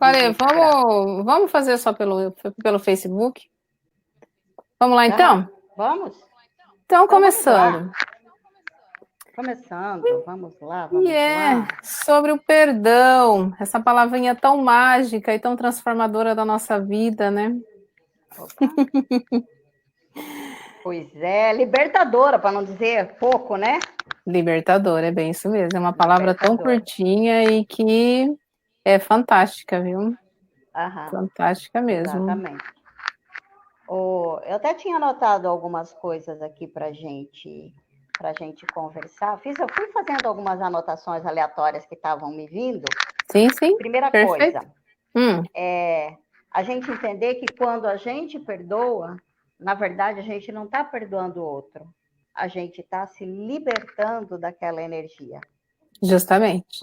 Falei, desesperar. vamos fazer só pelo Facebook? Vamos lá, Aham, então? vamos? Então, Então vamos lá. começando. Começando, vamos lá, E vamos é lá. sobre o perdão, essa palavrinha tão mágica e tão transformadora da nossa vida, né? Opa. Pois é, libertadora, para não dizer pouco, né? Libertador, é bem isso mesmo. É uma palavra tão Libertadora. curtinha e que é fantástica, viu? Aham, Fantástica mesmo. exatamente. Eu até tinha anotado algumas coisas aqui para gente conversar. Eu fui fazendo algumas anotações aleatórias que estavam me vindo. Sim, sim, Primeira perfeito. coisa, Hum, a gente entender que quando a gente perdoa, na verdade, a gente não está perdoando o outro. A gente está se libertando daquela energia. justamente.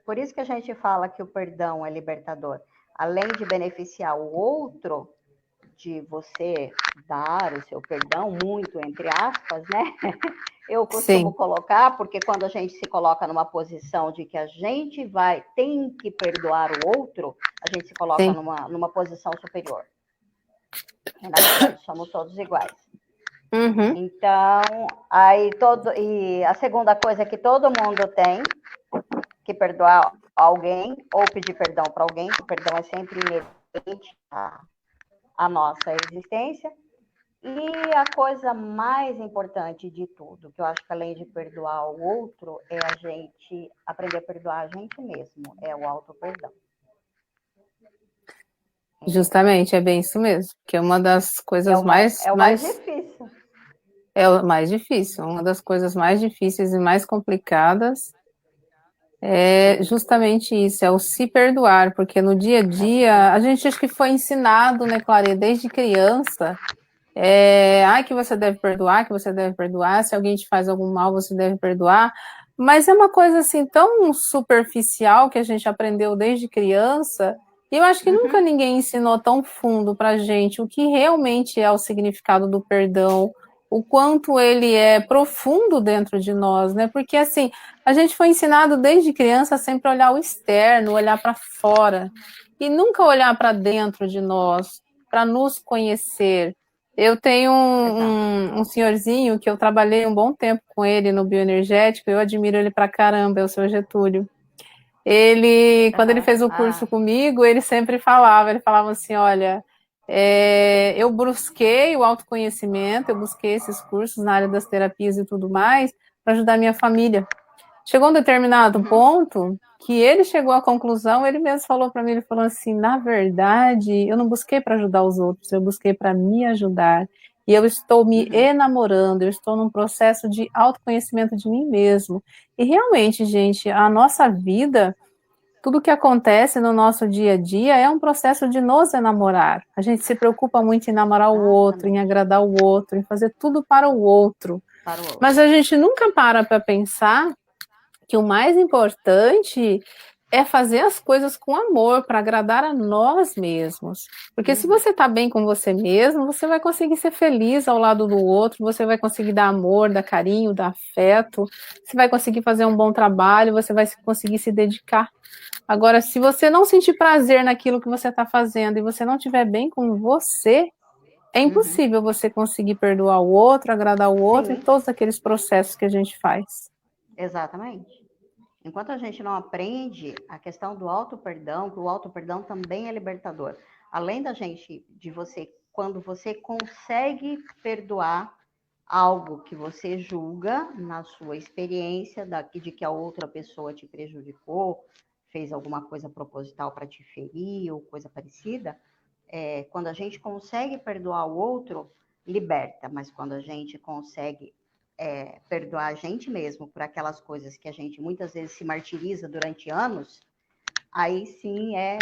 Por isso que a gente fala que o perdão é libertador. Além de beneficiar o outro, de você dar o seu perdão, muito entre aspas, né? Eu costumo Sim, colocar, porque quando a gente se coloca numa posição de que a gente tem que perdoar o outro, a gente se coloca sim. numa posição superior. E, na verdade, somos todos iguais. Uhum. Então, e a segunda coisa que todo mundo tem que perdoar alguém ou pedir perdão para alguém, que o perdão é sempre inerente à nossa existência. E a coisa mais importante de tudo, que eu acho que além de perdoar o outro, é a gente aprender a perdoar a gente mesmo, é o auto-perdão. Justamente, é bem isso mesmo. Que é uma das coisas É o mais difícil. é o mais difícil, uma das coisas mais difíceis e mais complicadas é Sim, justamente isso, é o se perdoar, porque no dia a é se dia, a perdoar. gente acho que foi ensinado, né, Clara, desde criança, que você deve perdoar, que você deve perdoar, se alguém te faz algum mal, você deve perdoar, mas é uma coisa assim tão superficial que a gente aprendeu desde criança, e eu acho que nunca Uhum. ninguém ensinou tão fundo pra gente o que realmente é o significado do perdão, o quanto ele é profundo dentro de nós, né? Porque assim, a gente foi ensinado desde criança a sempre olhar o externo, olhar para fora, e nunca olhar para dentro de nós, para nos conhecer. Eu tenho Exato. um senhorzinho que eu trabalhei um bom tempo com ele no bioenergético, eu admiro ele pra caramba, é o seu Getúlio. Quando ele Uhum. fez o curso comigo, ele falava assim, olha, eu busquei o autoconhecimento, eu busquei esses cursos na área das terapias e tudo mais, para ajudar minha família. Chegou um determinado Uhum. ponto que ele chegou à conclusão, ele mesmo falou para mim, ele falou assim, na verdade, eu não busquei para ajudar os outros, eu busquei para me ajudar. E eu estou me Uhum. enamorando, eu estou num processo de autoconhecimento de mim mesmo. E realmente, gente, a nossa vida, tudo que acontece no nosso dia a dia é um processo de nos enamorar. A gente se preocupa muito em namorar o outro, em Exatamente. agradar o outro, em fazer tudo para o outro. Para o Mas outro. a gente nunca para pensar que o mais importante é fazer as coisas com amor, para agradar a nós mesmos. Porque se Uhum. você está bem com você mesmo, você vai conseguir ser feliz ao lado do outro, você vai conseguir dar amor, dar carinho, dar afeto, você vai conseguir fazer um bom trabalho, você vai conseguir se dedicar. Agora, se você não sentir prazer naquilo que você está fazendo e você não estiver bem com você, é Uhum. impossível você conseguir perdoar o outro, agradar o outro e Sim, todos aqueles processos que a gente faz. exatamente. Enquanto a gente não aprende a questão do auto-perdão, que o auto-perdão também é libertador. Além quando você consegue perdoar algo que você julga na sua experiência, de que a outra pessoa te prejudicou, fez alguma coisa proposital para te ferir ou coisa parecida, quando a gente consegue perdoar o outro, liberta, mas quando a gente consegue perdoar a gente mesmo por aquelas coisas que a gente muitas vezes se martiriza durante anos, aí sim é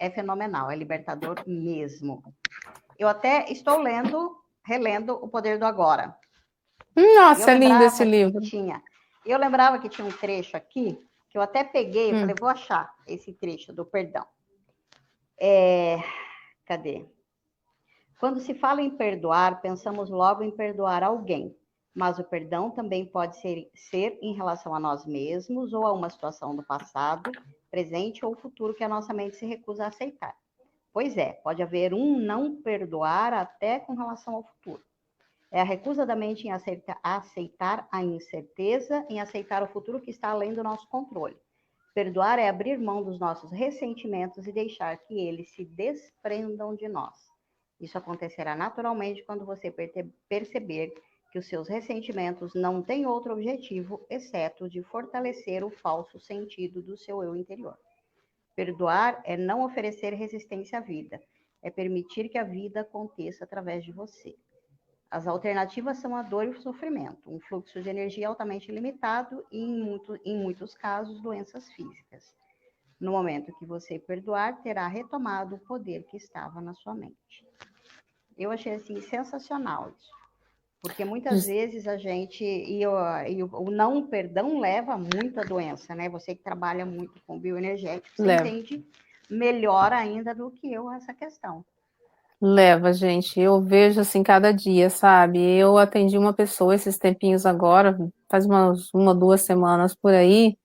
fenomenal, é libertador mesmo. Eu até estou relendo O Poder do Agora. E Nossa, é lindo esse livro. eu lembrava que tinha um trecho aqui que eu até peguei, eu falei, Hum. vou achar esse trecho do perdão. Cadê? Quando se fala em perdoar, pensamos logo em perdoar alguém, mas o perdão também pode ser em relação a nós mesmos ou a uma situação do passado, presente ou futuro que a nossa mente se recusa a aceitar. Pois é, pode haver um não perdoar até com relação ao futuro. É a recusa da mente em aceitar a incerteza, em aceitar o futuro que está além do nosso controle. Perdoar é abrir mão dos nossos ressentimentos e deixar que eles se desprendam de nós. Isso acontecerá naturalmente quando você perceber que os seus ressentimentos não têm outro objetivo, exceto de fortalecer o falso sentido do seu eu interior. Perdoar é não oferecer resistência à vida, é permitir que a vida aconteça através de você. As alternativas são a dor e o sofrimento, um fluxo de energia altamente limitado e, em muitos casos, doenças físicas. No momento que você perdoar, terá retomado o poder que estava na sua mente. Eu achei, assim, sensacional isso. Porque muitas vezes a gente... o não perdão leva a muita doença, né? Você que trabalha muito com bioenergético, você entende melhor ainda do que eu essa questão. Leva, gente. Eu vejo assim cada dia, sabe? Eu atendi uma pessoa esses tempinhos agora, faz uma, 2 semanas por aí.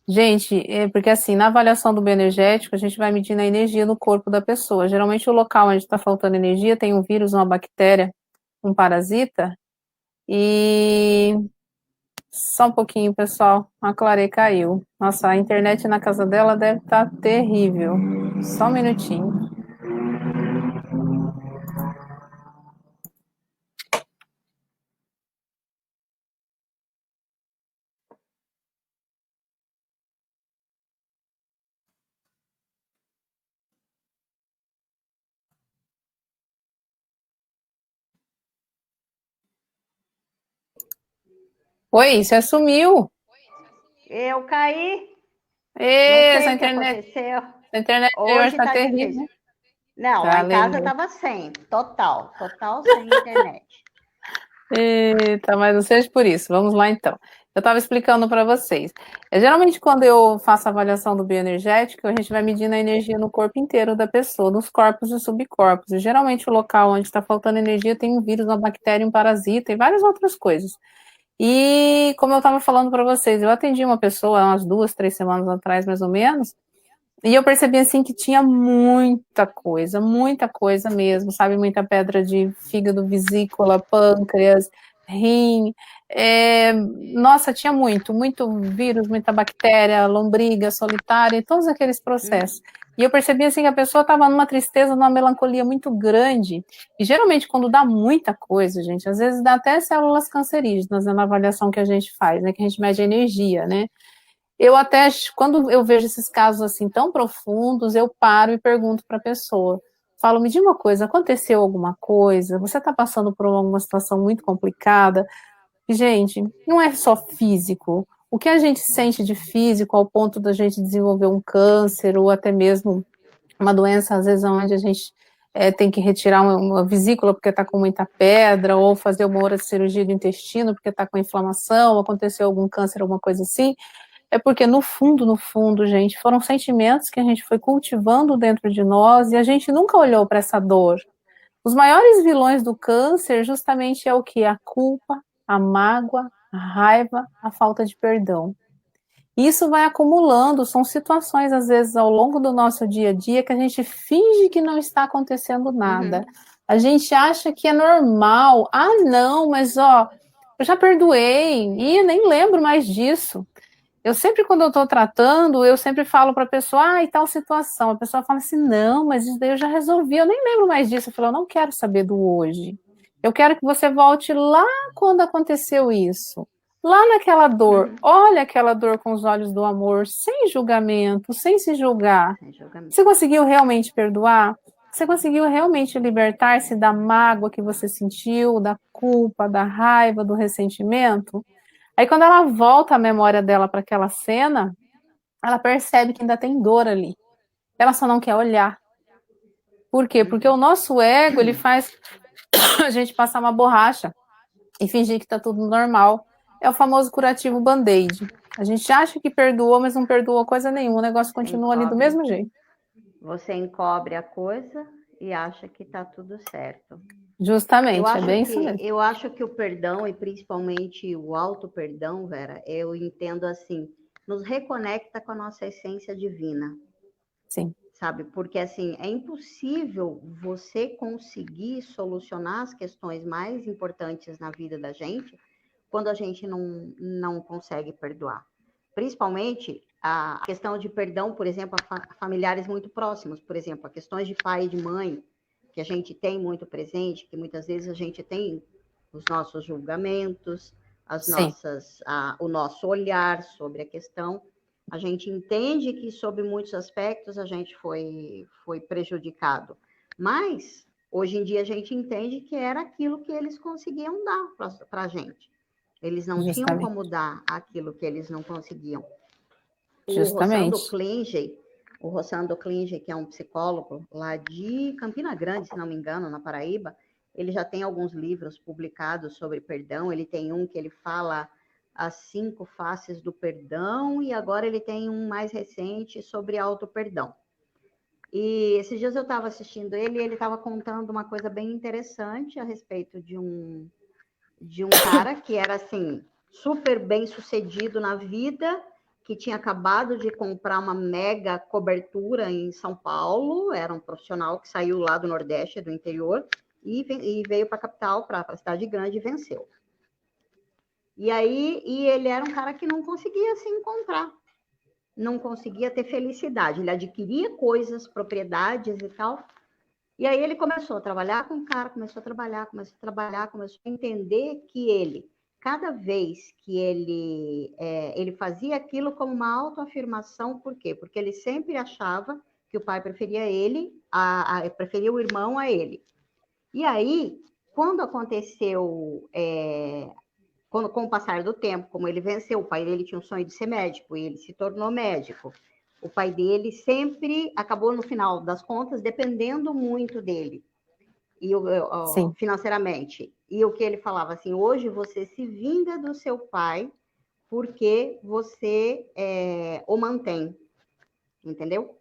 Gente, porque assim, na avaliação do bioenergético, a gente vai medindo a energia no corpo da pessoa. Geralmente o local onde está faltando energia tem um vírus, uma bactéria, um parasita. E só um pouquinho, pessoal. A Clare caiu. Nossa, a internet na casa dela deve estar terrível. Só um minutinho. Oi, você sumiu. Eu caí. Não sei Essa o que internet, aconteceu. a internet hoje Hoje está tá terrível. difícil. Não, Tá, lá em casa lembrei. tava sem. Total sem internet. Eita, mas não seja por isso. Vamos lá então. Eu estava explicando para vocês. Geralmente, quando eu faço a avaliação do bioenergético, a gente vai medindo a energia no corpo inteiro da pessoa, nos corpos e subcorpos. E geralmente, o local onde está faltando energia tem um vírus, uma bactéria, um parasita e várias outras coisas. E como eu estava falando para vocês, eu atendi uma pessoa umas 2, 3 semanas atrás, mais ou menos. E eu percebi assim que tinha muita coisa mesmo, sabe? Muita pedra de fígado, vesícula, pâncreas, rim. Nossa, tinha muito vírus, muita bactéria, lombriga, solitária, todos aqueles processos. E eu percebi assim que a pessoa estava numa tristeza, numa melancolia muito grande. E geralmente quando dá muita coisa, gente, às vezes dá até células cancerígenas, né, na avaliação que a gente faz, né? Que a gente mede a energia, né? Eu até, quando eu vejo esses casos assim tão profundos, eu paro e pergunto para a pessoa. Falo, me diz uma coisa, aconteceu alguma coisa? Você está passando por alguma situação muito complicada? E, gente, não é só físico. O que a gente sente de físico ao ponto da gente desenvolver um câncer ou até mesmo uma doença, às vezes, onde a gente tem que retirar uma vesícula porque está com muita pedra, ou fazer uma outra cirurgia do intestino porque está com inflamação, aconteceu algum câncer, alguma coisa assim. É porque no fundo, gente, foram sentimentos que a gente foi cultivando dentro de nós e a gente nunca olhou para essa dor. Os maiores vilões do câncer justamente é o que? A culpa, a mágoa, a raiva, a falta de perdão. Isso vai acumulando, são situações, às vezes, ao longo do nosso dia a dia, que a gente finge que não está acontecendo nada. A gente acha que é normal. Ah, não, mas ó, eu já perdoei, e nem lembro mais disso. Eu sempre, quando eu estou tratando, eu sempre falo para a pessoa, e tal situação. A pessoa fala assim, não, mas isso daí eu já resolvi, eu nem lembro mais disso. Eu falo, eu não quero saber do hoje. Eu quero que você volte lá quando aconteceu isso. Lá naquela dor. Olha aquela dor com os olhos do amor, sem julgamento, sem se julgar. Você conseguiu realmente perdoar? Você conseguiu realmente libertar-se da mágoa que você sentiu, da culpa, da raiva, do ressentimento? Aí quando ela volta a memória dela para aquela cena, ela percebe que ainda tem dor ali. Ela só não quer olhar. Por quê? Porque o nosso ego, ele faz a gente passar uma borracha e fingir que está tudo normal. É o famoso curativo band-aid. A gente acha que perdoou, mas não perdoou coisa nenhuma. O negócio continua ali do mesmo jeito. Você encobre a coisa e acha que está tudo certo. Justamente, é bem isso mesmo. Eu acho que o perdão, e principalmente o auto-perdão, Vera, eu entendo assim, nos reconecta com a nossa essência divina. Sim. Sabe? Porque, assim, é impossível você conseguir solucionar as questões mais importantes na vida da gente quando a gente não consegue perdoar. Principalmente a questão de perdão, por exemplo, a familiares muito próximos, por exemplo, a questões de pai e de mãe, que a gente tem muito presente, que muitas vezes a gente tem os nossos julgamentos, o nosso olhar sobre a questão. A gente entende que, sob muitos aspectos, a gente foi prejudicado. Mas, hoje em dia, a gente entende que era aquilo que eles conseguiam dar para a gente. Eles não tinham como dar aquilo que eles não conseguiam. O Rossando Klinge, que é um psicólogo lá de Campina Grande, se não me engano, na Paraíba, ele já tem alguns livros publicados sobre perdão. Ele tem um que ele fala as 5 faces do perdão, e agora ele tem um mais recente sobre auto-perdão. E esses dias eu estava assistindo ele, e ele estava contando uma coisa bem interessante a respeito de um cara que era, assim, super bem sucedido na vida, que tinha acabado de comprar uma mega cobertura em São Paulo, era um profissional que saiu lá do Nordeste, do interior, e veio para a capital, para a cidade grande, e venceu. E ele era um cara que não conseguia se encontrar, não conseguia ter felicidade. Ele adquiria coisas, propriedades e tal. E aí ele começou a trabalhar com o cara, começou a entender que ele, cada vez que ele fazia aquilo como uma autoafirmação. Por quê? Porque ele sempre achava que o pai preferia ele, preferia o irmão a ele. E aí, quando aconteceu... com o passar do tempo, como ele venceu, o pai dele tinha um sonho de ser médico, e ele se tornou médico. O pai dele sempre acabou, no final das contas, dependendo muito dele, financeiramente. E o que ele falava assim: hoje você se vinga do seu pai porque você o mantém, entendeu?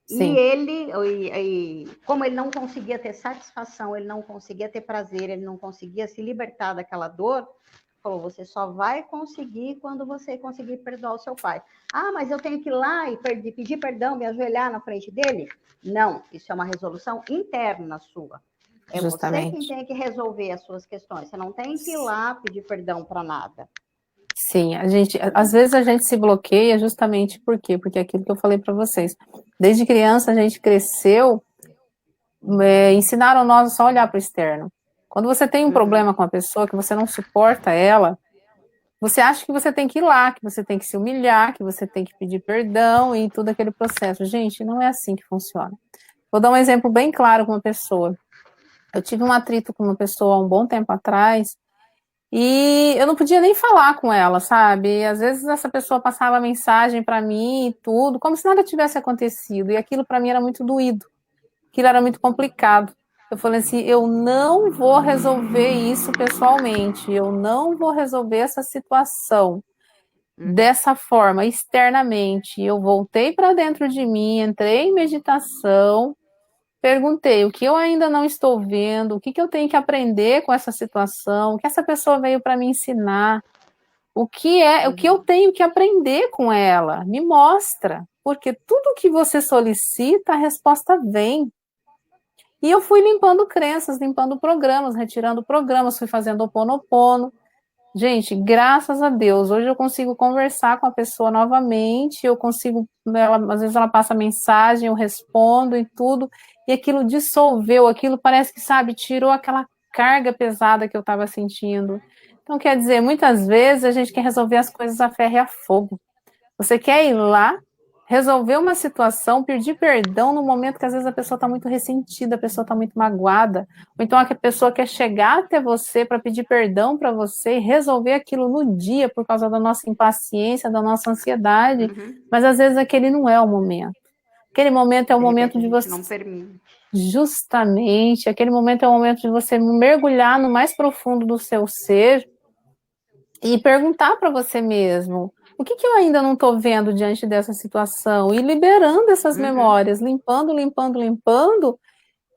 Sim. E como ele não conseguia ter satisfação, ele não conseguia ter prazer, ele não conseguia se libertar daquela dor, falou: você só vai conseguir quando você conseguir perdoar o seu pai. Ah, mas eu tenho que ir lá e pedir perdão, me ajoelhar na frente dele? Não, isso é uma resolução interna sua. É Justamente. Você quem tem que resolver as suas questões. Você não tem que ir lá pedir perdão para nada. Sim, às vezes a gente se bloqueia justamente por quê? Porque é aquilo que eu falei para vocês. Desde criança a gente cresceu, ensinaram nós a só olhar para o externo. Quando você tem um problema com a pessoa, que você não suporta ela, você acha que você tem que ir lá, que você tem que se humilhar, que você tem que pedir perdão e tudo aquele processo. Gente, não é assim que funciona. Vou dar um exemplo bem claro com uma pessoa. Eu tive um atrito com uma pessoa há um bom tempo atrás, e eu não podia nem falar com ela, sabe? Às vezes essa pessoa passava mensagem para mim e tudo, como se nada tivesse acontecido, e aquilo para mim era muito doído, aquilo era muito complicado. Eu falei assim: eu não vou resolver isso pessoalmente, eu não vou resolver essa situação dessa forma, externamente. Eu voltei para dentro de mim, entrei em meditação, perguntei o que eu ainda não estou vendo, o que eu tenho que aprender com essa situação, o que essa pessoa veio para me ensinar, o que eu tenho que aprender com ela, me mostra, porque tudo que você solicita, a resposta vem. E eu fui limpando crenças, limpando programas, retirando programas, fui fazendo Ho'oponopono. Gente, graças a Deus, hoje eu consigo conversar com a pessoa novamente, eu consigo, às vezes ela passa mensagem, eu respondo e tudo, e aquilo dissolveu, aquilo parece que, sabe, tirou aquela carga pesada que eu estava sentindo. Então, quer dizer, muitas vezes a gente quer resolver as coisas a ferro e a fogo. Você quer ir lá, resolver uma situação, pedir perdão no momento que às vezes a pessoa está muito ressentida, a pessoa está muito magoada, ou então a pessoa quer chegar até você para pedir perdão para você e resolver aquilo no dia por causa da nossa impaciência, da nossa ansiedade, mas às vezes aquele não é o momento. Aquele momento é o momento de você... Não permite. Justamente, aquele momento é o momento de você mergulhar no mais profundo do seu ser e perguntar para você mesmo: o que eu ainda não estou vendo diante dessa situação? E liberando essas memórias, limpando,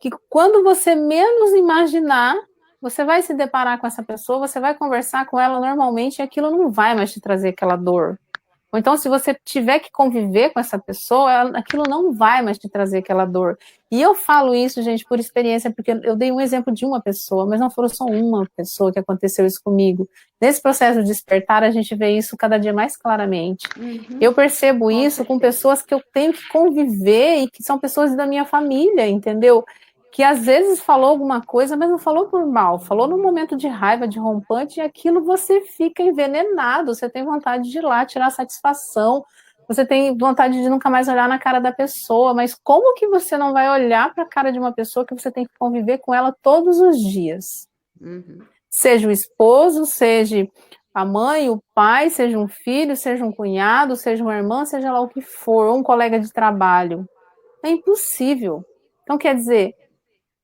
que quando você menos imaginar, você vai se deparar com essa pessoa, você vai conversar com ela normalmente, e aquilo não vai mais te trazer aquela dor. Ou então, se você tiver que conviver com essa pessoa, aquilo não vai mais te trazer aquela dor. E eu falo isso, gente, por experiência, porque eu dei um exemplo de uma pessoa, mas não foram só uma pessoa que aconteceu isso comigo. Nesse processo de despertar, a gente vê isso cada dia mais claramente. Eu percebo isso com pessoas que eu tenho que conviver e que são pessoas da minha família, entendeu? Que às vezes falou alguma coisa, mas não falou por mal, falou num momento de raiva, de rompante, e aquilo você fica envenenado, você tem vontade de ir lá tirar satisfação, você tem vontade de nunca mais olhar na cara da pessoa, mas como que você não vai olhar para a cara de uma pessoa que você tem que conviver com ela todos os dias? Seja o esposo, seja a mãe, o pai, seja um filho, seja um cunhado, seja uma irmã, seja lá o que for, ou um colega de trabalho. É impossível. Então, quer dizer,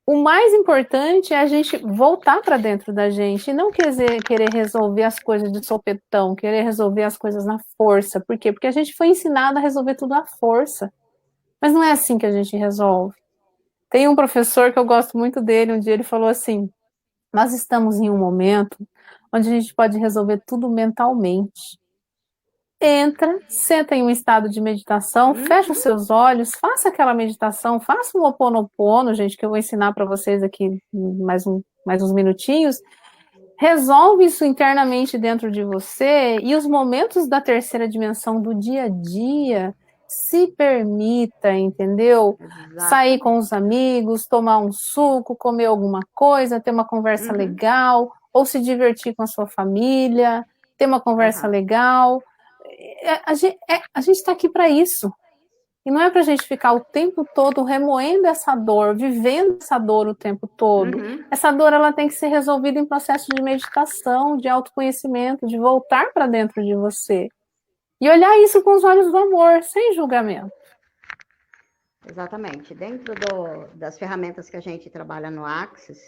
o mais importante é a gente voltar para dentro da gente e não querer resolver as coisas de sopetão, querer resolver as coisas na força. Por quê? Porque a gente foi ensinado a resolver tudo à força. Mas não é assim que a gente resolve. Tem um professor que eu gosto muito dele, um dia ele falou assim: nós estamos em um momento onde a gente pode resolver tudo mentalmente. Entra, senta em um estado de meditação, fecha os seus olhos, faça aquela meditação, faça um Ho Oponopono, gente, que eu vou ensinar para vocês aqui mais uns minutinhos. Resolve isso internamente dentro de você e os momentos da terceira dimensão do dia a dia, se permita, entendeu? Sair com os amigos, tomar um suco, comer alguma coisa, ter uma conversa legal, ou se divertir com a sua família, ter uma conversa legal. A gente está aqui para isso. E não é para a gente ficar o tempo todo remoendo essa dor, vivendo essa dor o tempo todo. Essa dor ela tem que ser resolvida em processo de meditação, de autoconhecimento, de voltar para dentro de você. E olhar isso com os olhos do amor, sem julgamento. Exatamente. Dentro das ferramentas que a gente trabalha no Axis,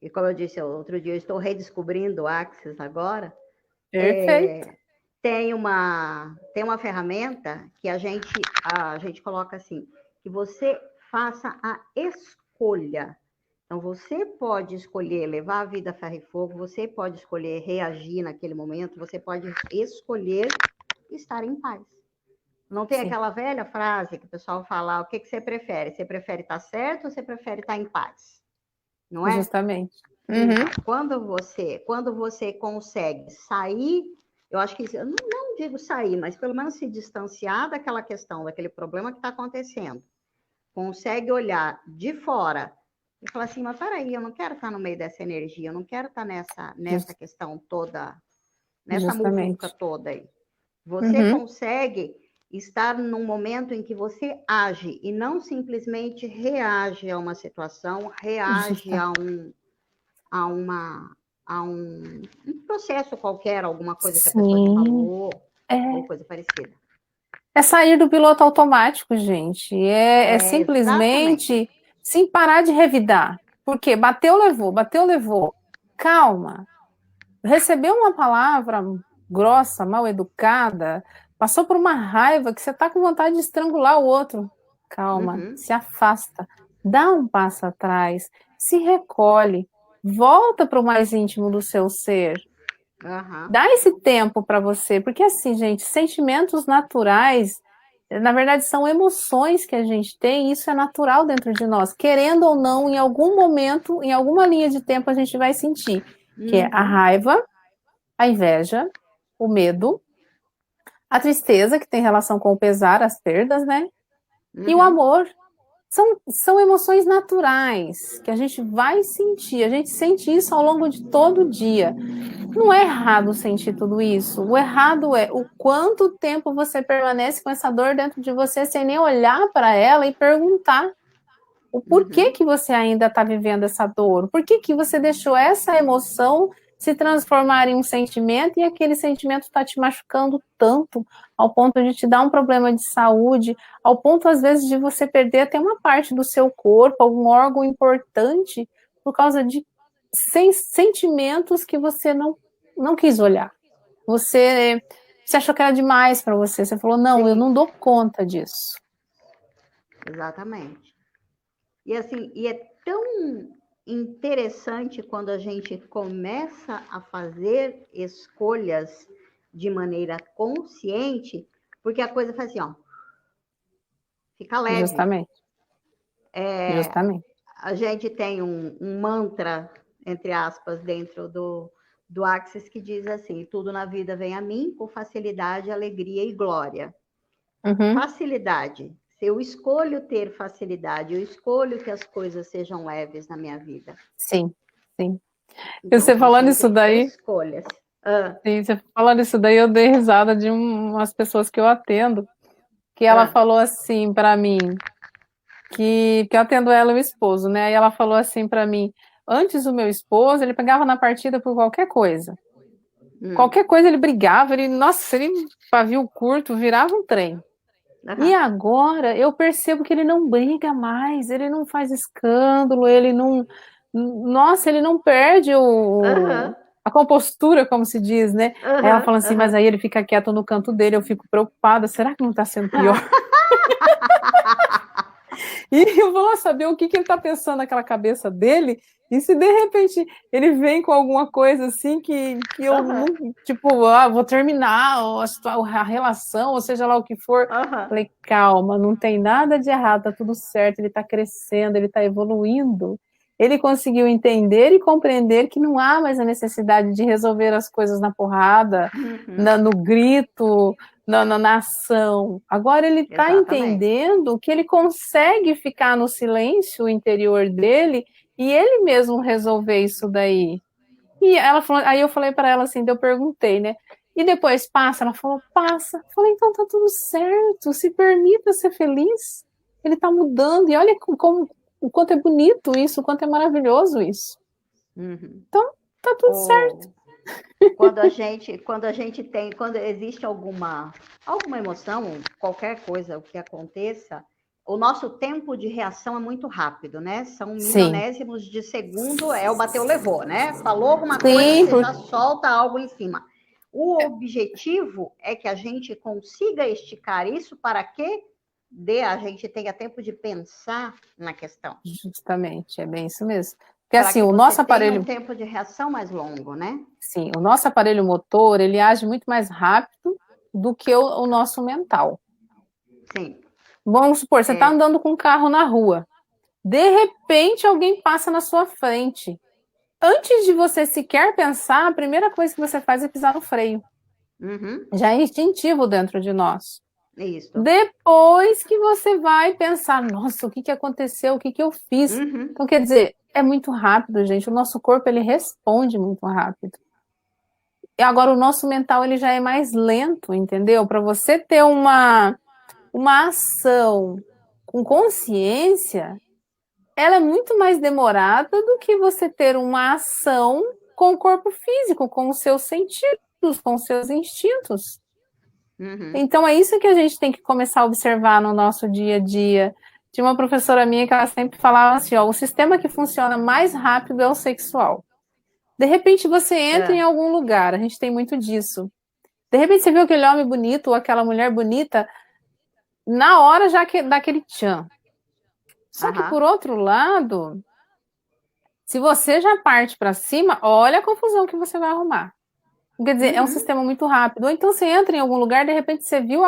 e como eu disse outro dia, eu estou redescobrindo o Axis agora. Perfeito. Tem uma ferramenta que a gente coloca assim, que você faça a escolha. Então, você pode escolher levar a vida a ferro e fogo, você pode escolher reagir naquele momento, você pode escolher estar em paz. Não tem aquela velha frase que o pessoal fala, o que você prefere? Você prefere estar certo ou você prefere estar em paz? Não é? Justamente. Então, quando você consegue sair, eu acho que, eu não digo sair, mas pelo menos se distanciar daquela questão, daquele problema que está acontecendo, consegue olhar de fora e falar assim, mas peraí, eu não quero estar no meio dessa energia, eu não quero estar nessa questão toda, nessa muvuca toda aí. Você consegue estar num momento em que você age e não simplesmente reage a uma situação, reage a um processo qualquer, alguma coisa que a pessoa te falou, ou coisa parecida. É sair do piloto automático, gente. É simplesmente sem parar de revidar. Porque bateu, levou, bateu, levou. Calma. Recebeu uma palavra grossa, mal educada, passou por uma raiva que você está com vontade de estrangular o outro. Calma, se afasta, dá um passo atrás, se recolhe, volta para o mais íntimo do seu ser. Dá esse tempo para você, porque assim, gente, sentimentos naturais, na verdade, são emoções que a gente tem, e isso é natural dentro de nós. Querendo ou não, em algum momento, em alguma linha de tempo, a gente vai sentir, que é a raiva, a inveja, o medo, a tristeza, que tem relação com o pesar, as perdas, né? E o amor. São emoções naturais que a gente vai sentir. A gente sente isso ao longo de todo o dia. Não é errado sentir tudo isso. O errado é o quanto tempo você permanece com essa dor dentro de você sem nem olhar para ela e perguntar o porquê que você ainda está vivendo essa dor. Por que você deixou essa emoção se transformar em um sentimento e aquele sentimento está te machucando tanto ao ponto de te dar um problema de saúde, ao ponto às vezes de você perder até uma parte do seu corpo, algum órgão importante por causa de sentimentos que você não quis olhar. Você achou que era demais para você. Você falou, não, eu não dou conta disso. Exatamente. E assim, é tão interessante quando a gente começa a fazer escolhas de maneira consciente, porque a coisa faz assim, ó, fica leve. Justamente. Justamente. A gente tem um mantra, entre aspas, dentro do Axis que diz assim: tudo na vida vem a mim com facilidade, alegria e glória. Facilidade. Se eu escolho ter facilidade, eu escolho que as coisas sejam leves na minha vida. Sim, sim. Então, e você falando isso daí. Escolhas. Sim, você falando isso daí, eu dei risada de umas pessoas que eu atendo, que ela falou assim para mim, que eu atendo ela e o esposo, né? E ela falou assim para mim, antes o meu esposo, ele pegava na partida por qualquer coisa. Qualquer coisa ele brigava, nossa, ele pavio curto, virava um trem. E agora eu percebo que ele não briga mais, ele não faz escândalo, ele não. Nossa, ele não perde a compostura, como se diz, né? Aí ela fala assim, mas aí ele fica quieto no canto dele, eu fico preocupada, será que não tá sendo pior? E eu vou saber o que ele tá pensando naquela cabeça dele, e se de repente ele vem com alguma coisa assim que eu não, tipo, vou terminar a relação, ou seja lá o que for. Falei, calma, não tem nada de errado, tá tudo certo, ele tá crescendo, ele tá evoluindo. Ele conseguiu entender e compreender que não há mais a necessidade de resolver as coisas na porrada, no grito, na ação. Agora ele está entendendo que ele consegue ficar no silêncio interior dele e ele mesmo resolver isso daí. E ela falou, aí eu falei para ela assim, eu perguntei, né? E depois passa? Ela falou, passa. Eu falei, então tá tudo certo, se permita ser feliz. Ele está mudando, e olha o quanto é bonito isso, o quanto é maravilhoso isso. Então, tá tudo certo. Quando existe alguma emoção, qualquer coisa, o que aconteça, o nosso tempo de reação é muito rápido, né? São milionésimos de segundo, o bateu, levou, né? Falou alguma coisa, você já solta algo em cima. O objetivo é que a gente consiga esticar isso para que a gente tenha tempo de pensar na questão. Justamente, é bem isso mesmo. Porque assim, o nosso aparelho... tem um tempo de reação mais longo, né? Sim, o nosso aparelho motor, ele age muito mais rápido do que o nosso mental. Sim. Vamos supor, você está andando com um carro na rua. De repente, alguém passa na sua frente. Antes de você sequer pensar, a primeira coisa que você faz é pisar no freio. Já é instintivo dentro de nós. Isso. Depois que você vai pensar, nossa, o que aconteceu, o que eu fiz? Então, quer dizer, é muito rápido, gente. O nosso corpo, ele responde muito rápido. E agora, o nosso mental, ele já é mais lento, entendeu? Para você ter uma ação com consciência, ela é muito mais demorada do que você ter uma ação com o corpo físico, com os seus sentidos, com os seus instintos. Então, é isso que a gente tem que começar a observar no nosso dia a dia. Tinha uma professora minha que ela sempre falava assim, ó, o sistema que funciona mais rápido é o sexual. De repente, você entra em algum lugar, a gente tem muito disso. De repente, você viu aquele homem bonito ou aquela mulher bonita, na hora já dá aquele tchan. Só que, por outro lado, se você já parte para cima, olha a confusão que você vai arrumar. Quer dizer, é um sistema muito rápido. Ou então você entra em algum lugar, de repente você viu,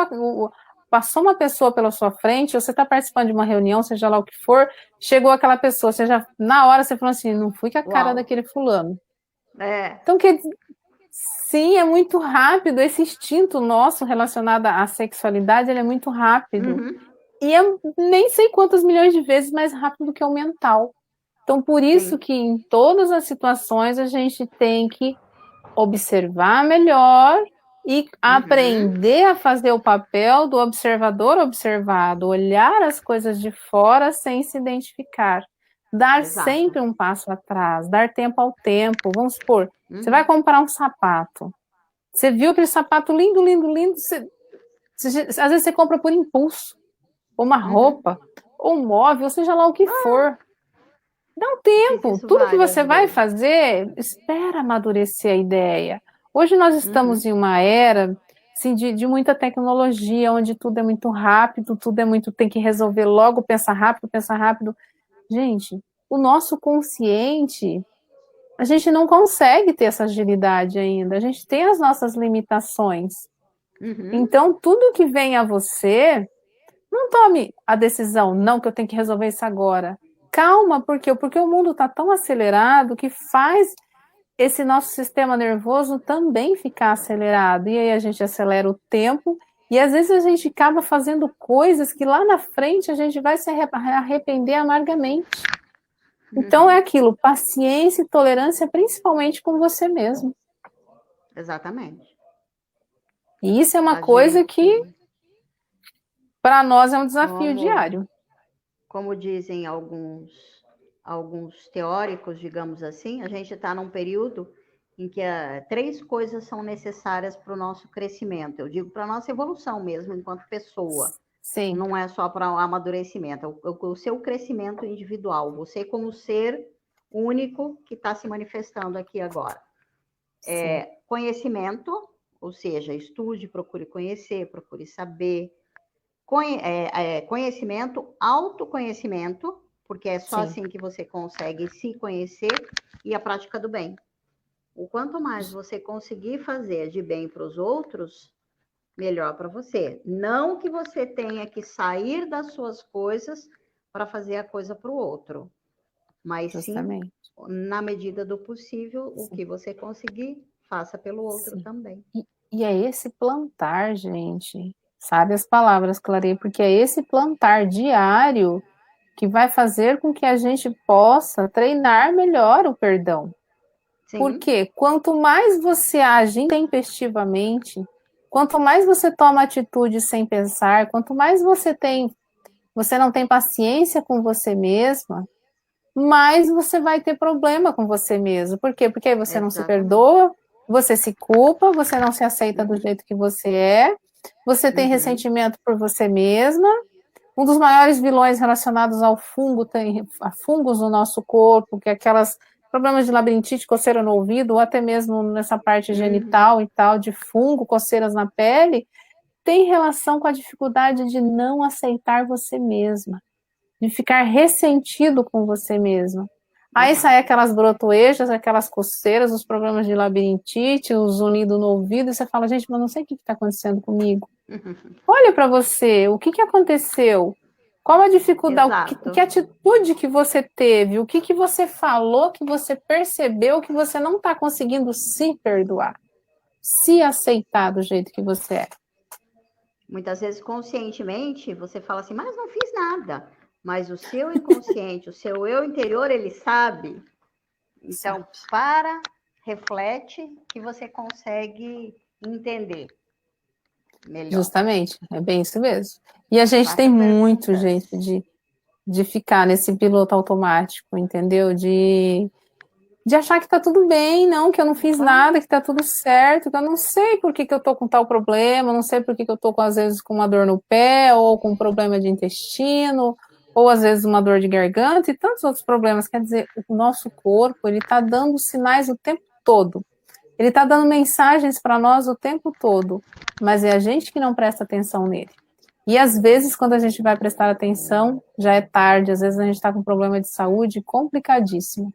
passou uma pessoa pela sua frente, ou você está participando de uma reunião, seja lá o que for, chegou aquela pessoa, você já, na hora você falou assim, não fui com a cara daquele fulano. Então, quer dizer, sim, é muito rápido, esse instinto nosso relacionado à sexualidade, ele é muito rápido. E é nem sei quantas milhões de vezes mais rápido do que o mental. Então, por isso que em todas as situações a gente tem que observar melhor e aprender a fazer o papel do observador observado, olhar as coisas de fora sem se identificar, dar sempre um passo atrás, dar tempo ao tempo. Vamos supor, você vai comprar um sapato, você viu aquele sapato lindo, lindo, lindo, às vezes você compra por impulso, ou uma roupa, ou um móvel, seja lá o que for. Dá um tempo. Tudo que você vai fazer, espera amadurecer a ideia. Hoje nós estamos em uma era assim, de muita tecnologia, onde tudo é muito rápido, tudo é muito, tem que resolver logo, pensar rápido, pensar rápido. Gente, o nosso consciente, a gente não consegue ter essa agilidade ainda, a gente tem as nossas limitações. Então, tudo que vem a você, não tome a decisão, não, que eu tenho que resolver isso agora. Calma, porque o mundo está tão acelerado que faz esse nosso sistema nervoso também ficar acelerado. E aí a gente acelera o tempo e às vezes a gente acaba fazendo coisas que lá na frente a gente vai se arrepender amargamente. Então é aquilo, paciência e tolerância, principalmente com você mesmo. Exatamente. E isso é uma coisa que para nós é um desafio diário. Como dizem alguns teóricos, digamos assim, a gente está num período em que 3 coisas são necessárias para o nosso crescimento. Eu digo para a nossa evolução mesmo, enquanto pessoa. Sim. Não é só para o amadurecimento, é o seu crescimento individual, você como ser único que está se manifestando aqui agora. Conhecimento, ou seja, estude, procure conhecer, procure saber. Conhecimento, autoconhecimento, porque é só assim que você consegue se conhecer, e a prática do bem. O quanto mais você conseguir fazer de bem para os outros, melhor para você. Não que você tenha que sair das suas coisas para fazer a coisa para o outro, mas justamente, sim, na medida do possível, o que você conseguir, faça pelo outro também. E é esse plantar, gente, sabe as palavras, Clarei, porque é esse plantar diário que vai fazer com que a gente possa treinar melhor o perdão. Sim. Porque quanto mais você age intempestivamente, quanto mais você toma atitude sem pensar, quanto mais você não tem paciência com você mesma, mais você vai ter problema com você mesmo. Por quê? Porque aí você não se perdoa, você se culpa, você não se aceita do jeito que você tem ressentimento por você mesma. Um dos maiores vilões relacionados ao fungo, a fungos no nosso corpo, que é aquelas problemas de labirintite, coceira no ouvido, ou até mesmo nessa parte genital e tal, de fungo, coceiras na pele, tem relação com a dificuldade de não aceitar você mesma, de ficar ressentido com você mesma. Aí saem aquelas brotoejas, aquelas coceiras, os problemas de labirintite, o zunido no ouvido, e você fala, gente, mas não sei o que está acontecendo comigo. Olha para você, o que aconteceu? Qual a dificuldade? Que atitude que você teve? O que você falou que você percebeu que você não está conseguindo se perdoar? Se aceitar do jeito que você é. Muitas vezes, conscientemente, você fala assim, mas não fiz nada. Mas o seu inconsciente, o seu eu interior, ele sabe. Então, reflete, que você consegue entender melhor. Justamente, é bem isso mesmo. E a gente tem muito jeito de ficar nesse piloto automático, entendeu? De achar que tá tudo bem, não, que eu não fiz nada, que tá tudo certo, que eu não sei por que eu tô com tal problema, não sei por que eu tô, às vezes, com uma dor no pé, ou com um problema de intestino, ou às vezes uma dor de garganta e tantos outros problemas. Quer dizer, o nosso corpo, ele tá dando sinais o tempo todo. Ele tá dando mensagens para nós o tempo todo, mas é a gente que não presta atenção nele. E às vezes, quando a gente vai prestar atenção, já é tarde, às vezes a gente está com um problema de saúde complicadíssimo.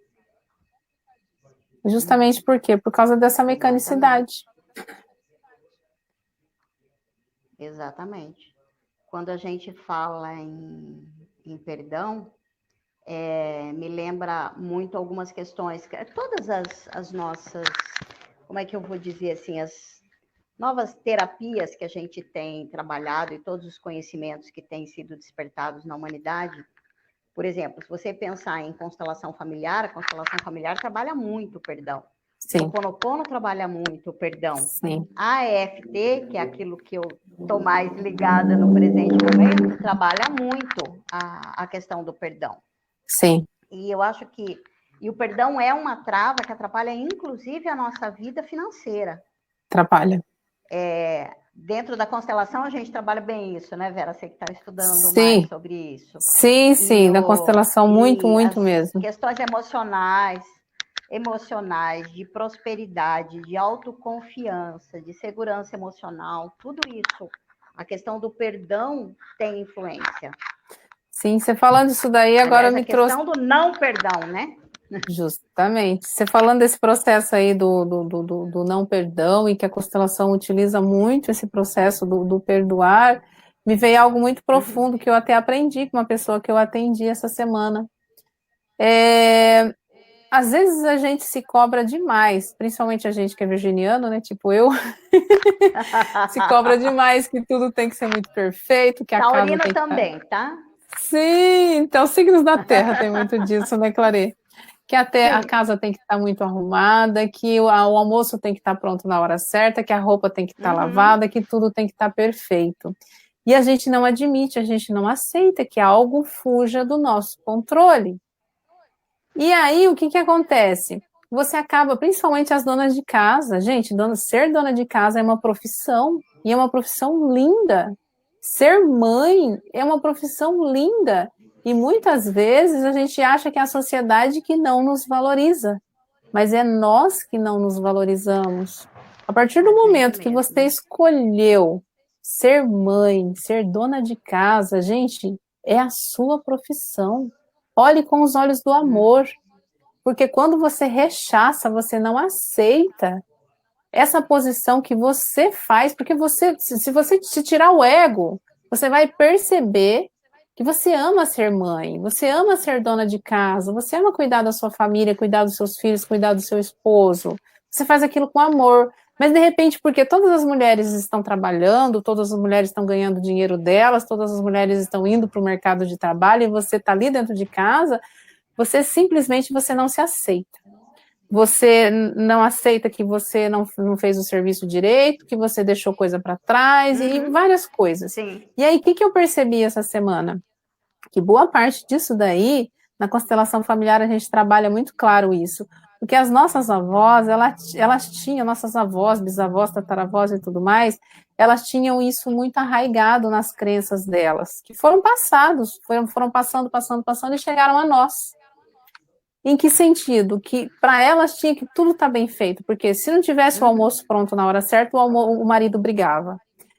Justamente por quê? Por causa dessa mecanicidade. Exatamente. Quando a gente fala em perdão, me lembra muito algumas questões, todas as nossas, como é que eu vou dizer assim, as novas terapias que a gente tem trabalhado e todos os conhecimentos que têm sido despertados na humanidade. Por exemplo, se você pensar em constelação familiar, a constelação familiar trabalha muito o perdão. Sim. O Ho'oponopono trabalha muito o perdão. Sim. A EFT, que é aquilo que eu estou mais ligada no presente momento, trabalha muito a questão do perdão. Sim. E eu acho que o perdão é uma trava que atrapalha, inclusive, a nossa vida financeira. Atrapalha. Dentro da constelação, a gente trabalha bem isso, né, Vera? Você que está estudando mais sobre isso. Sim, na constelação, muito mesmo. Questões emocionais, de prosperidade, de autoconfiança, de segurança emocional, tudo isso, a questão do perdão tem influência. Sim, você falando isso daí agora me trouxe... A questão do não perdão, né? Justamente. Você falando desse processo aí do não perdão e que a constelação utiliza muito esse processo do perdoar, me veio algo muito Uhum. profundo que eu até aprendi com uma pessoa que eu atendi essa semana. É, às vezes a gente se cobra demais, principalmente a gente que é virginiano, né? Tipo eu, se cobra demais que tudo tem que ser muito perfeito, que a casa Taurina tem que estar. também, tá? Sim, então signos da Terra tem muito disso, né, Clare? Que até a Sim. casa tem que estar muito arrumada, que o almoço tem que estar pronto na hora certa, que a roupa tem que estar Uhum. lavada, que tudo tem que estar perfeito. E a gente não admite, a gente não aceita que algo fuja do nosso controle. E aí, o que que acontece? Você acaba, principalmente as donas de casa, gente, ser dona de casa é uma profissão, e é uma profissão linda. Ser mãe é uma profissão linda. E muitas vezes a gente acha que é a sociedade que não nos valoriza, mas é nós que não nos valorizamos. A partir do A gente momento que você mesmo. escolheu ser mãe, ser dona de casa, gente, é a sua profissão. Olhe com os olhos do Uhum. amor, porque quando você rechaça, você não aceita essa posição que você faz, porque você, se você se tirar o ego, você vai perceber que você ama ser mãe, você ama ser dona de casa, você ama cuidar da sua família, cuidar dos seus filhos, cuidar do seu esposo. Você faz aquilo com amor. Mas de repente, porque todas as mulheres estão trabalhando, todas as mulheres estão ganhando dinheiro delas, todas as mulheres estão indo para o mercado de trabalho e você está ali dentro de casa, você não se aceita. Você não aceita que você não fez o serviço direito, que você deixou coisa para trás e Uhum. várias coisas. Sim. E aí, o que, que eu percebi essa semana? Que boa parte disso daí, na constelação familiar, a gente trabalha muito claro isso. Porque as nossas avós, elas tinham, nossas avós, bisavós, tataravós e tudo mais, elas tinham isso muito arraigado nas crenças delas, que foram passados, foram passando, passando, passando e chegaram a nós. Em que sentido? Que para elas tinha que tudo estar bem feito, porque se não tivesse o Uhum. almoço pronto na hora certa, o marido brigava.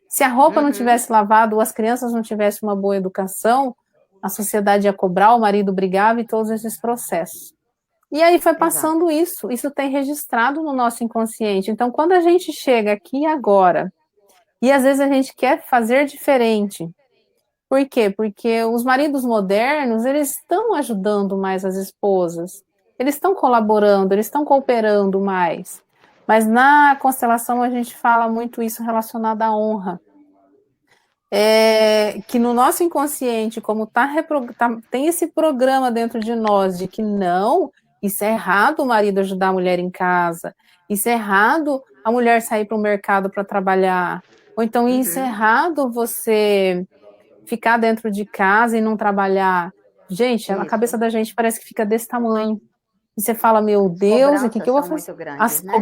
Se a roupa não Uhum. tivesse lavado, ou as crianças não tivessem uma boa educação, a sociedade ia cobrar, o marido brigava e todos esses processos. E aí foi Exato. passando isso tem registrado no nosso inconsciente. Então, quando a gente chega aqui agora, e às vezes a gente quer fazer diferente, por quê? Porque os maridos modernos, eles estão ajudando mais as esposas, eles estão colaborando, eles estão cooperando mais. Mas na constelação a gente fala muito isso relacionado à honra. Que no nosso inconsciente, como tem esse programa dentro de nós de que não, isso é errado o marido ajudar a mulher em casa, isso é errado a mulher sair para o mercado para trabalhar, ou então isso é Uhum. errado você ficar dentro de casa e não trabalhar. Gente, a Isso. cabeça da gente parece que fica desse tamanho. E você fala, meu As Deus, o que, que cobranças eu vou são fazer? muito grandes, né?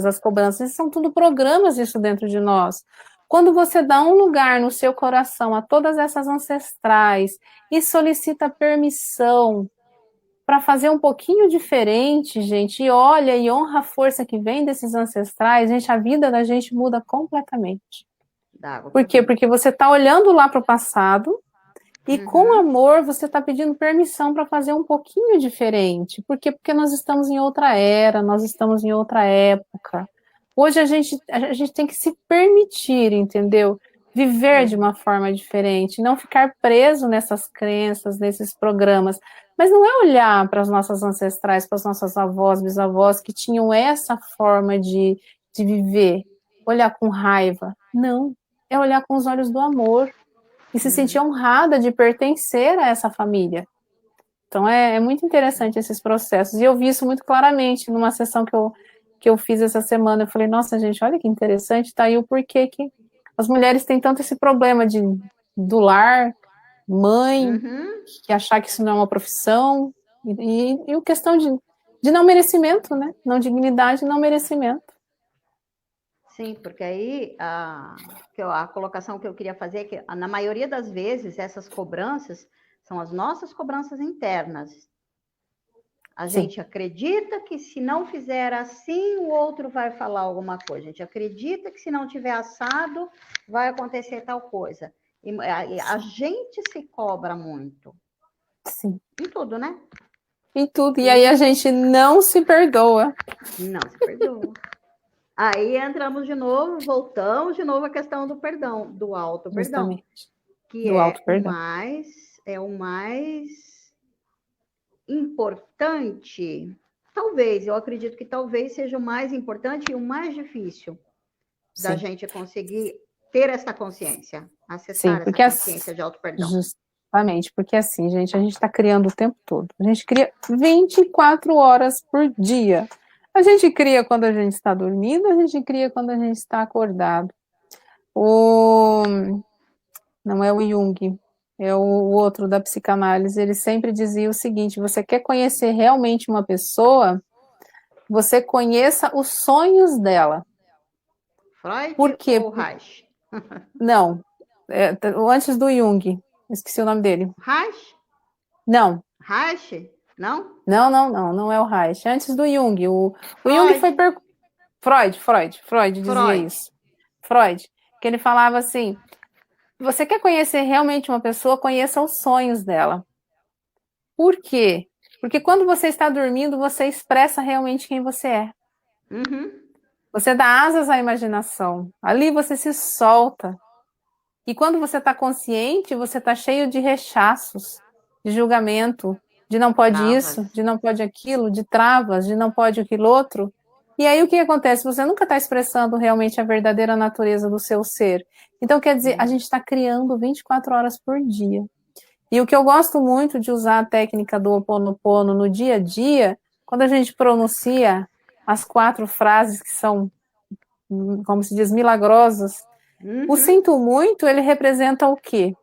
As cobranças, são tudo programas isso dentro de nós. Quando você dá um lugar no seu coração a todas essas ancestrais e solicita permissão para fazer um pouquinho diferente, gente, e olha e honra a força que vem desses ancestrais, gente, a vida da gente muda completamente. Da água Por pro quê? vinho. Porque você está olhando lá para o passado e com Uhum. amor, você está pedindo permissão para fazer um pouquinho diferente. Por quê? Porque nós estamos em outra era, nós estamos em outra época. Hoje a gente tem que se permitir, entendeu? Viver de Uhum. uma forma diferente, não ficar preso nessas crenças, nesses programas. Mas não é olhar para as nossas ancestrais, para as nossas avós, bisavós, que tinham essa forma de viver, olhar com raiva. Não, é olhar com os olhos do amor e se sentir Uhum. honrada de pertencer a essa família. Então é muito interessante esses processos. E eu vi isso muito claramente numa sessão que eu fiz essa semana. Eu falei, nossa, gente, olha que interessante, tá aí o porquê que as mulheres têm tanto esse problema do lar, mãe, Uhum. que achar que isso não é uma profissão, e a questão de não merecimento, né? Não dignidade, não merecimento. Sim, porque aí a colocação que eu queria fazer é que, na maioria das vezes, essas cobranças são as nossas cobranças internas. A Sim, gente acredita que se não fizer assim, o outro vai falar alguma coisa. A gente acredita que se não tiver assado, vai acontecer tal coisa. E a sim, gente se cobra muito. sim. Em tudo, né? em tudo. E aí a gente não se perdoa. Não se perdoa. Aí entramos de novo, voltamos de novo à questão do perdão, do auto perdão, Justamente. que Do é auto-perdão. o mais importante. Talvez, eu acredito que talvez seja o mais importante e o mais difícil da Sim. gente conseguir ter essa consciência, acessar Sim, essa porque consciência de auto-perdão. justamente, porque assim, gente, a gente está criando o tempo todo. A gente cria 24 horas por dia. A gente cria quando a gente está dormindo, a gente cria quando a gente está acordado. O... Não é o Jung, é o outro da psicanálise. Ele sempre dizia o seguinte: você quer conhecer realmente uma pessoa, você conheça os sonhos dela. Freud Por quê? ou Reich? Não, antes do Jung, esqueci o nome dele. Reich? Não, Reich? Não? não é o Reich. Antes do Jung, o Jung foi Freud. Freud dizia Freud. isso. Freud, que ele falava assim: você quer conhecer realmente uma pessoa, conheça os sonhos dela. Por quê? Porque quando você está dormindo, você expressa realmente quem você é. Uhum. Você dá asas à imaginação. Ali você se solta. E quando você está consciente, você está cheio de rechaços, de julgamento, de não pode Travas. isso, de não pode aquilo, de travas, de não pode aquilo outro. E aí o que acontece? Você nunca está expressando realmente a verdadeira natureza do seu ser. Então, quer dizer, a gente está criando 24 horas por dia. E o que eu gosto muito de usar a técnica do Ho Oponopono no dia a dia, quando a gente pronuncia as 4 frases que são, como se diz, milagrosas, o sinto muito, ele representa o quê?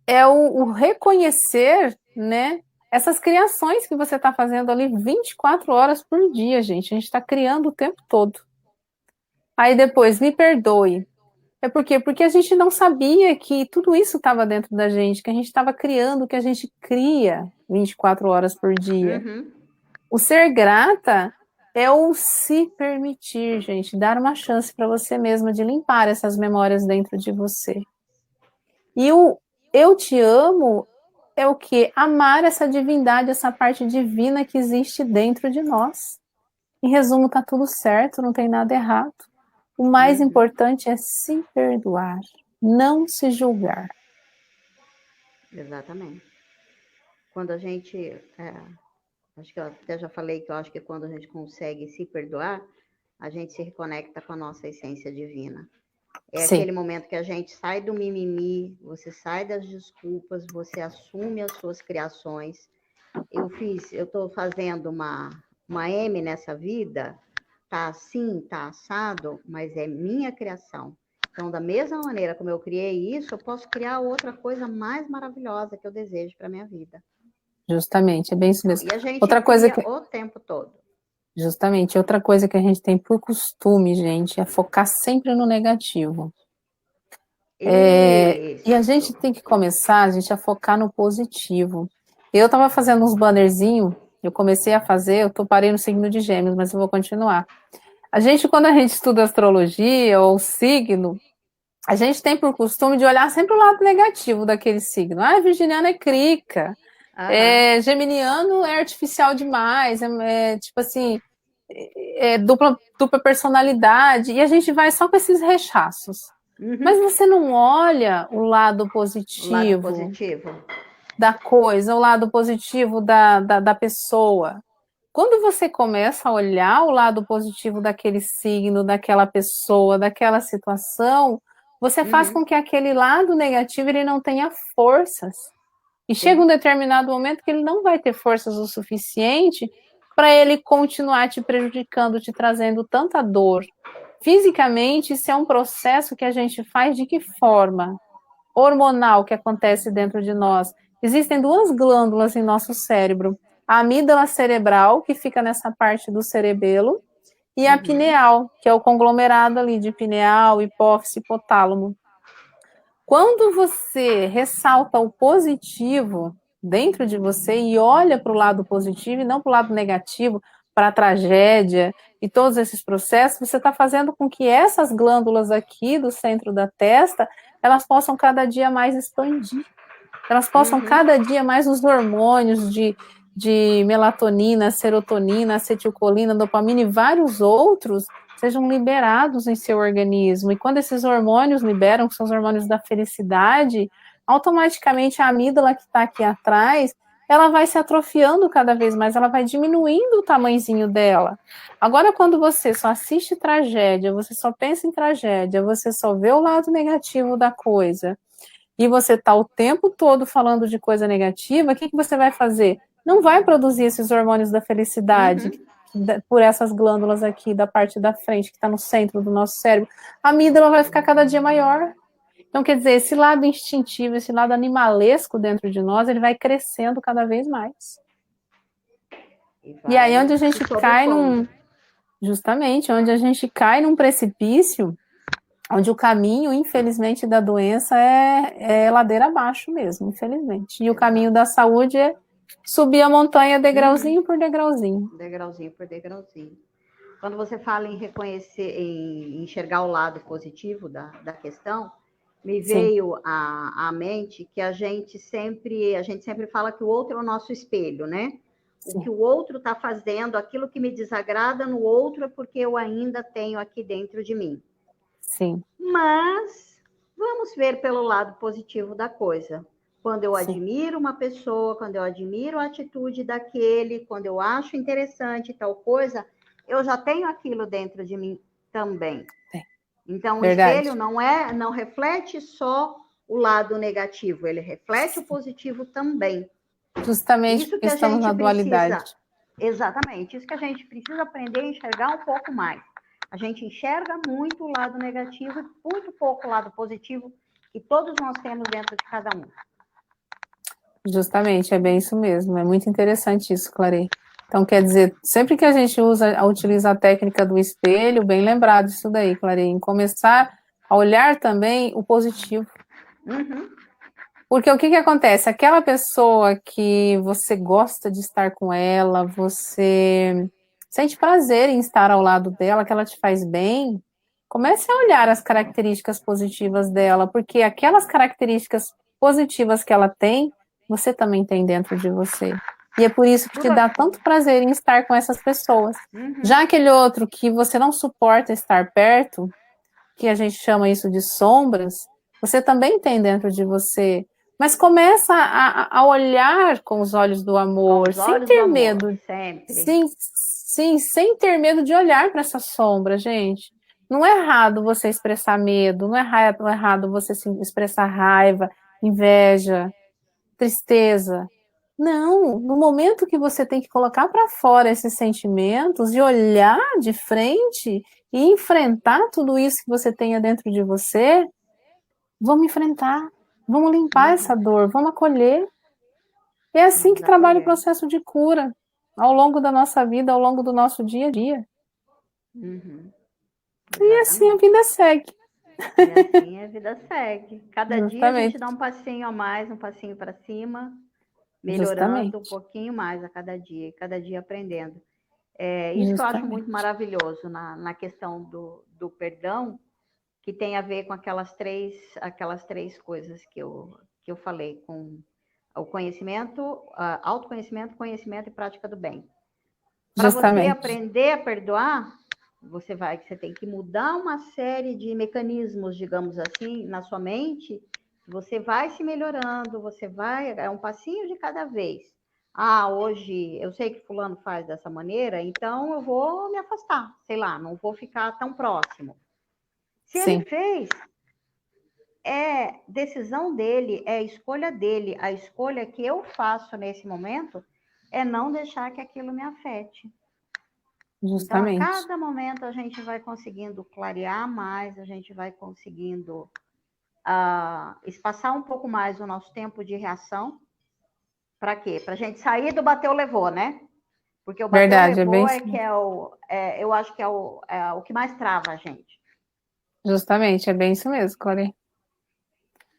É o reconhecer, né, essas criações que você está fazendo ali 24 horas por dia, gente. A gente está criando o tempo todo. Aí depois, me perdoe. É por quê? Porque a gente não sabia que tudo isso estava dentro da gente, que a gente estava criando, que a gente cria 24 horas por dia. Uhum. O ser grata é o se permitir, gente, dar uma chance para você mesma de limpar essas memórias dentro de você. E o eu te amo é o que? Amar essa divindade, essa parte divina que existe dentro de nós. Em resumo, tá tudo certo, não tem nada errado. O mais importante é se perdoar, não se julgar. Exatamente. Quando a gente, acho que eu até já falei que eu acho que quando a gente consegue se perdoar, a gente se reconecta com a nossa essência divina. É Sim. aquele momento que a gente sai do mimimi, você sai das desculpas, você assume as suas criações. Eu estou fazendo uma M nessa vida, tá assim, tá assado, mas é minha criação. Então, da mesma maneira como eu criei isso, eu posso criar outra coisa mais maravilhosa que eu desejo para minha vida. Justamente, é bem isso mesmo. E a gente Outra coisa cria que, o tempo todo. justamente, outra coisa que a gente tem por costume, gente, é focar sempre no negativo. E a gente tem que começar, a gente, a focar no positivo. Eu estava fazendo uns bannerzinhos, eu comecei a fazer, parei no signo de Gêmeos, mas eu vou continuar. A gente, quando a gente estuda astrologia ou signo, a gente tem por costume de olhar sempre o lado negativo daquele signo. Ah, virginiano é crica, geminiano é artificial demais, tipo assim, dupla personalidade, e a gente vai só com esses rechaços. Mas você não olha o lado positivo da coisa, o lado positivo da pessoa. Quando você começa a olhar o lado positivo daquele signo, daquela pessoa, daquela situação, você faz com que aquele lado negativo ele não tenha forças. E chega um determinado momento que ele não vai ter forças o suficiente para ele continuar te prejudicando, te trazendo tanta dor. Fisicamente, isso é um processo que a gente faz de que forma? Hormonal que acontece dentro de nós. Existem 2 glândulas em nosso cérebro. A amígdala cerebral, que fica nessa parte do cerebelo, e a pineal, que é o conglomerado ali de pineal, hipófise, hipotálamo. Quando você ressalta o positivo dentro de você e olha para o lado positivo e não para o lado negativo, para a tragédia e todos esses processos, você está fazendo com que essas glândulas aqui do centro da testa, elas possam cada dia mais expandir. Elas possam cada dia mais os hormônios de de melatonina, serotonina, acetilcolina, dopamina e vários outros sejam liberados em seu organismo. E quando esses hormônios liberam, que são os hormônios da felicidade, automaticamente a amígdala que está aqui atrás, ela vai se atrofiando cada vez mais, ela vai diminuindo o tamanhozinho dela. Agora, quando você só assiste tragédia, você só pensa em tragédia, você só vê o lado negativo da coisa, e você está o tempo todo falando de coisa negativa, o que você vai fazer? Não vai produzir esses hormônios da felicidade por essas glândulas aqui da parte da frente, que está no centro do nosso cérebro. A amígdala vai ficar cada dia maior. Então, quer dizer, esse lado instintivo, esse lado animalesco dentro de nós, ele vai crescendo cada vez mais. E aí, onde a gente cai justamente, onde a gente cai num precipício, onde o caminho, infelizmente, da doença é ladeira abaixo mesmo, infelizmente. E o caminho da saúde é subir a montanha degrauzinho por degrauzinho. Degrauzinho por degrauzinho. Quando você fala em reconhecer, em enxergar o lado positivo da questão, me veio à mente que a gente sempre fala que o outro é o nosso espelho, né? Sim. O que o outro está fazendo, aquilo que me desagrada no outro é porque eu ainda tenho aqui dentro de mim. Sim. Mas vamos ver pelo lado positivo da coisa. Quando eu admiro uma pessoa, quando eu admiro a atitude daquele, quando eu acho interessante tal coisa, eu já tenho aquilo dentro de mim também. Então, verdade. O espelho não reflete só o lado negativo, ele reflete o positivo também. Justamente porque estamos na dualidade. Exatamente, isso que a gente precisa aprender a enxergar um pouco mais. A gente enxerga muito o lado negativo e muito pouco o lado positivo que todos nós temos dentro de cada um. Justamente, é bem isso mesmo. É muito interessante isso, Clary. Então, quer dizer, sempre que a gente utiliza a técnica do espelho, bem lembrado isso daí, Clary, em começar a olhar também o positivo. Porque o que acontece? Aquela pessoa que você gosta de estar com ela, você sente prazer em estar ao lado dela, que ela te faz bem, comece a olhar as características positivas dela, porque aquelas características positivas que ela tem, você também tem dentro de você. E é por isso que te dá tanto prazer em estar com essas pessoas. Já aquele outro que você não suporta estar perto, que a gente chama isso de sombras, você também tem dentro de você. Mas começa a olhar com os olhos do amor, sem ter medo. Sempre. Sim, sem ter medo de olhar para essa sombra, gente. Não é errado você expressar medo, não é errado você expressar raiva, inveja, tristeza. Não, no momento que você tem que colocar para fora esses sentimentos e olhar de frente e enfrentar tudo isso que você tenha dentro de você, vamos enfrentar, vamos limpar essa dor, vamos acolher. É assim que trabalha o processo de cura, ao longo da nossa vida, ao longo do nosso dia a dia. E assim a vida segue. E assim a vida segue. Cada dia a gente dá um passinho a mais, um passinho para cima, melhorando um pouquinho mais a cada dia aprendendo. Isso que eu acho muito maravilhoso na questão do perdão, que tem a ver com aquelas três coisas que eu falei, com o conhecimento, autoconhecimento, conhecimento e prática do bem. Para você aprender a perdoar, você tem que mudar uma série de mecanismos, digamos assim, na sua mente. Você vai se melhorando, é um passinho de cada vez. Hoje eu sei que fulano faz dessa maneira, então eu vou me afastar, sei lá, não vou ficar tão próximo. Se ele fez, é decisão dele, é escolha dele. A escolha que eu faço nesse momento é não deixar que aquilo me afete. Justamente. Então, a cada momento a gente vai conseguindo clarear mais, a gente vai conseguindo espaçar um pouco mais o nosso tempo de reação. Para quê? Para a gente sair do bateu, levou, né? Porque o bateu, levou eu acho que é o que mais trava a gente. Justamente, é bem isso mesmo, Clary.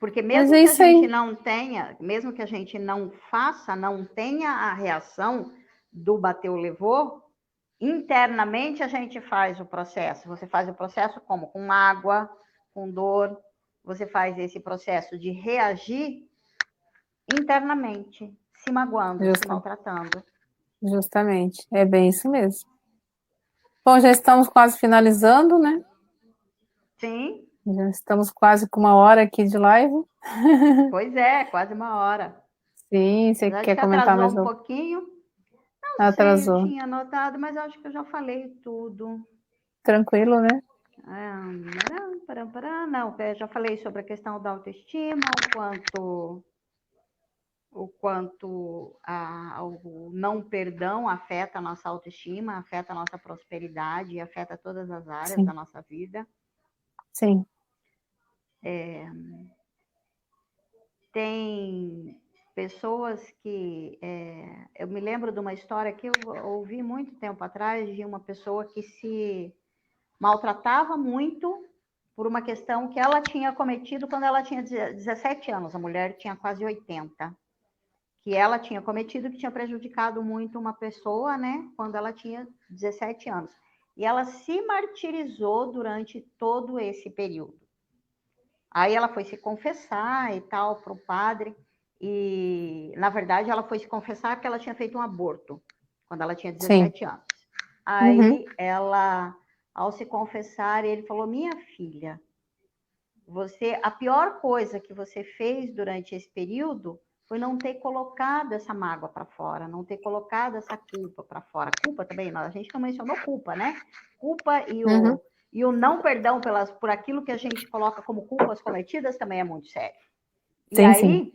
Porque mesmo que a gente não tenha, mesmo que a gente não tenha a reação do bateu, levou, internamente a gente faz o processo. Você faz o processo como? Com mágoa, com dor. Você faz esse processo de reagir internamente. se magoando, se maltratando. Justamente, é bem isso mesmo. Bom, já estamos quase finalizando, né? Sim. Já estamos quase com 1 hora aqui de live. Pois é, quase 1 hora. Sim, você Mas acho quer que comentar atrasou mais um algo? pouquinho. Não sei, eu Atrasou. tinha anotado, mas acho que eu já falei tudo. Tranquilo, né? Não, eu já falei sobre a questão da autoestima, o quanto o não perdão afeta a nossa autoestima, afeta a nossa prosperidade, afeta todas as áreas Sim. da nossa vida. Sim. Tem pessoas que... eu me lembro de uma história que eu ouvi muito tempo atrás, de uma pessoa que se maltratava muito por uma questão que ela tinha cometido quando ela tinha 17 anos. A mulher tinha quase 80. Que ela tinha cometido, que tinha prejudicado muito uma pessoa, né? Quando ela tinha 17 anos. E ela se martirizou durante todo esse período. Aí ela foi se confessar e tal para o padre. E, na verdade, ela foi se confessar porque ela tinha feito um aborto quando ela tinha 17 anos. Aí ela, ao se confessar, ele falou: minha filha, a pior coisa que você fez durante esse período foi não ter colocado essa mágoa para fora, não ter colocado essa culpa para fora. Culpa também, a gente não mencionou culpa, né? Culpa e o não perdão por aquilo que a gente coloca como culpas cometidas também é muito sério. E Sim, aí, sim.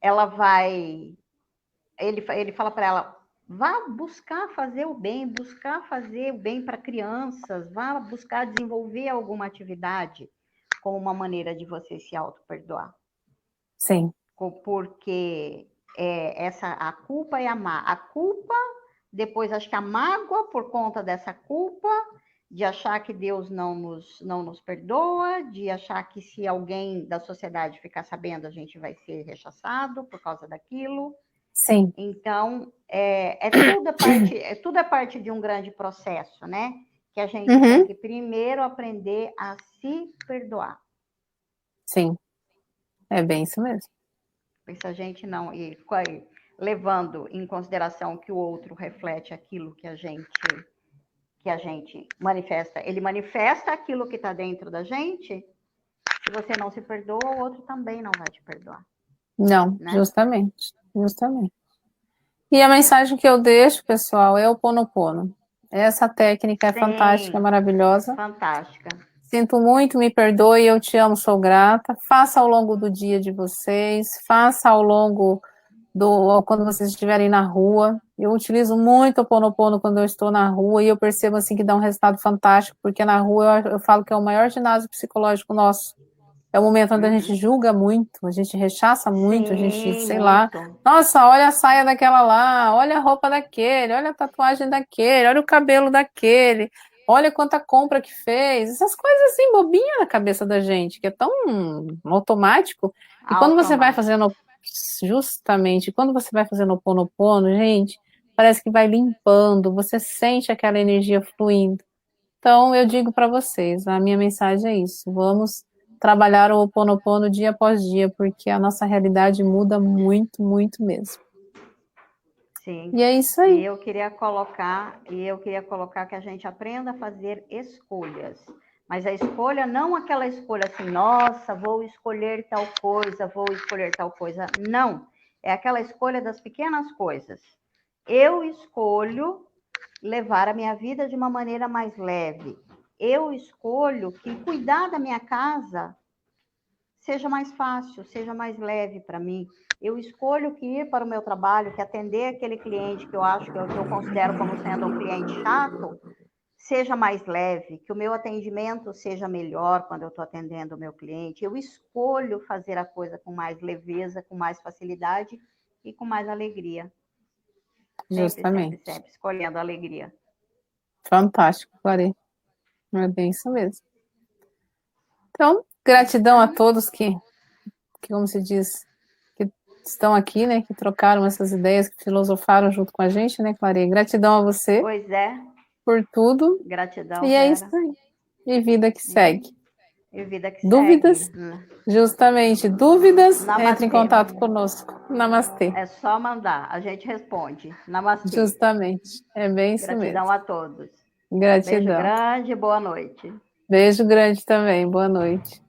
ela vai... Ele fala para ela: vá buscar fazer o bem para crianças, vá buscar desenvolver alguma atividade como uma maneira de você se auto-perdoar. Sim. Porque a culpa é a culpa, depois acho que a mágoa por conta dessa culpa, de achar que Deus não nos perdoa, de achar que se alguém da sociedade ficar sabendo, a gente vai ser rechaçado por causa daquilo. Sim. Então, tudo é parte de um grande processo, né? Que a gente tem que primeiro aprender a se perdoar. Sim. É bem isso mesmo. Se a gente não ir levando em consideração que o outro reflete aquilo que a gente manifesta, ele manifesta aquilo que está dentro da gente. Se você não se perdoa, o outro também não vai te perdoar. Não, né? justamente. E a mensagem que eu deixo, pessoal, é o Ponopono. Essa técnica é fantástica, é maravilhosa. Fantástica. Sinto muito, me perdoe, eu te amo, sou grata. Faça ao longo do dia de vocês, faça ao longo quando vocês estiverem na rua. Eu utilizo muito o Ponopono quando eu estou na rua e eu percebo assim que dá um resultado fantástico, porque na rua eu falo que é o maior ginásio psicológico nosso. É o momento onde a gente julga muito, a gente rechaça muito, a gente, sei lá, nossa, olha a saia daquela lá, olha a roupa daquele, olha a tatuagem daquele, olha o cabelo daquele, olha quanta compra que fez, essas coisas assim, bobinhas na cabeça da gente, que é tão automático. E quando você vai fazendo, justamente, quando você vai fazendo o Ho'oponopono, gente, parece que vai limpando, você sente aquela energia fluindo. Então, eu digo para vocês, a minha mensagem é isso, vamos trabalhar o Ho'oponopono dia após dia, porque a nossa realidade muda muito, muito mesmo. Sim. E é isso aí. E eu queria colocar que a gente aprenda a fazer escolhas. Mas a escolha, não aquela escolha assim, nossa, vou escolher tal coisa. Não. É aquela escolha das pequenas coisas. Eu escolho levar a minha vida de uma maneira mais leve. Eu escolho que cuidar da minha casa seja mais fácil, seja mais leve para mim. Eu escolho que ir para o meu trabalho, que atender aquele cliente que eu acho que eu considero como sendo um cliente chato, seja mais leve, que o meu atendimento seja melhor quando eu estou atendendo o meu cliente. Eu escolho fazer a coisa com mais leveza, com mais facilidade e com mais alegria. Justamente. Sempre escolhendo a alegria. Fantástico, Clary. É bem isso mesmo. Então, gratidão a todos que, como se diz, que estão aqui, né, que trocaram essas ideias, que filosofaram junto com a gente, né, Clary? Gratidão a você. Pois é. Por tudo. Gratidão, E é isso aí. E vida que segue. E vida que Dúvidas? segue. Justamente, dúvidas, Namastê. entre em contato conosco. Namastê. É só mandar, a gente responde. Namastê. Justamente, é bem isso Gratidão mesmo. a todos. Beijo Gratidão. grande, boa noite. Beijo grande também, boa noite.